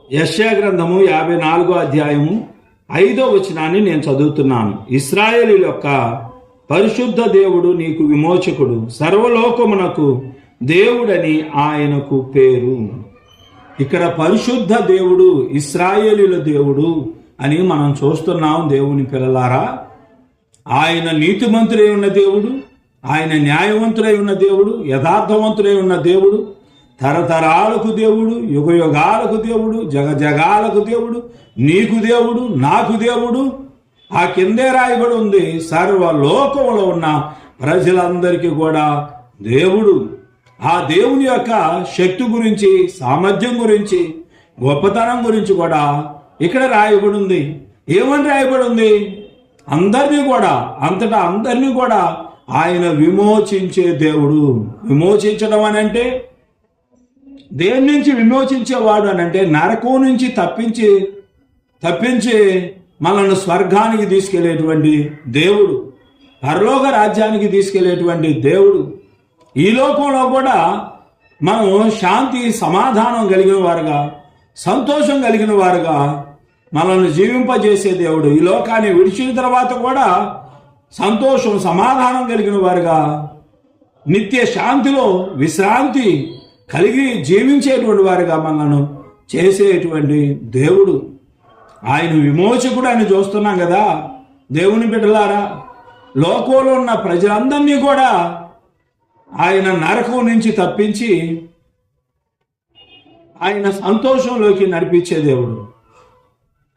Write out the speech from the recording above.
యెషయా గ్రంథము 54వ అధ్యాయము 5వ వచనాన్ని నేను చదువుతున్నాను. ఇశ్రాయేలీయుల యొక్క పరిశుద్ధ దేవుడు నీకు విమోచకుడు, సర్వలోకమునకు దేవుడని ఆయనకు పేరు. ఇక్కడ పరిశుద్ధ దేవుడు, ఇశ్రాయేలీయుల దేవుడు అని మనం చూస్తున్నాం. దేవుని పిల్లలారా, ఆయన నీతిమంతుడై ఉన్న దేవుడు, ఆయన న్యాయవంతుడై ఉన్న దేవుడు, యథార్థవంతుడై ఉన్న దేవుడు, తరతరాలకు దేవుడు, యుగయుగాలకు దేవుడు, జగజగాలకు దేవుడు, నీకు దేవుడు, నాకు దేవుడు. ఆ కిందే రాయబడి ఉంది, సర్వలోకంలో ఉన్న ప్రజలందరికీ కూడా దేవుడు. ఆ దేవుని యొక్క శక్తి గురించి, సామర్థ్యం గురించి, గొప్పతనం గురించి కూడా ఇక్కడ రాయబడి ఉంది. ఏమని రాయబడి ఉంది? అందరినీ కూడా, అంతటా అందరినీ కూడా ఆయన విమోచించే దేవుడు. విమోచించడం అని అంటే దేని నుంచి విమోచించేవాడు అని అంటే నరకం నుంచి తప్పించి మనల్ని స్వర్గానికి తీసుకెళ్లేటువంటి దేవుడు, పరలోక రాజ్యానికి తీసుకెళ్లేటువంటి దేవుడు. ఈ లోకంలో కూడా మనం శాంతి సమాధానం కలిగిన వారుగా, సంతోషం కలిగిన వారుగా మనల్ని జీవింపజేసే దేవుడు. ఈ లోకాన్ని విడిచిన తర్వాత కూడా సంతోషం సమాధానం కలిగిన వారుగా, నిత్య శాంతిలో విశ్రాంతి కలిగి జీవించేటువంటి వారిగా మనల్ని చేసేటువంటి దేవుడు. ఆయన విమోచకుడు అని చూస్తున్నాం కదా. దేవుని బిడ్డలారా, లోకంలో ఉన్న ప్రజలందరినీ కూడా ఆయన నరకం నుంచి తప్పించి ఆయన సంతోషంలోకి నడిపించే దేవుడు.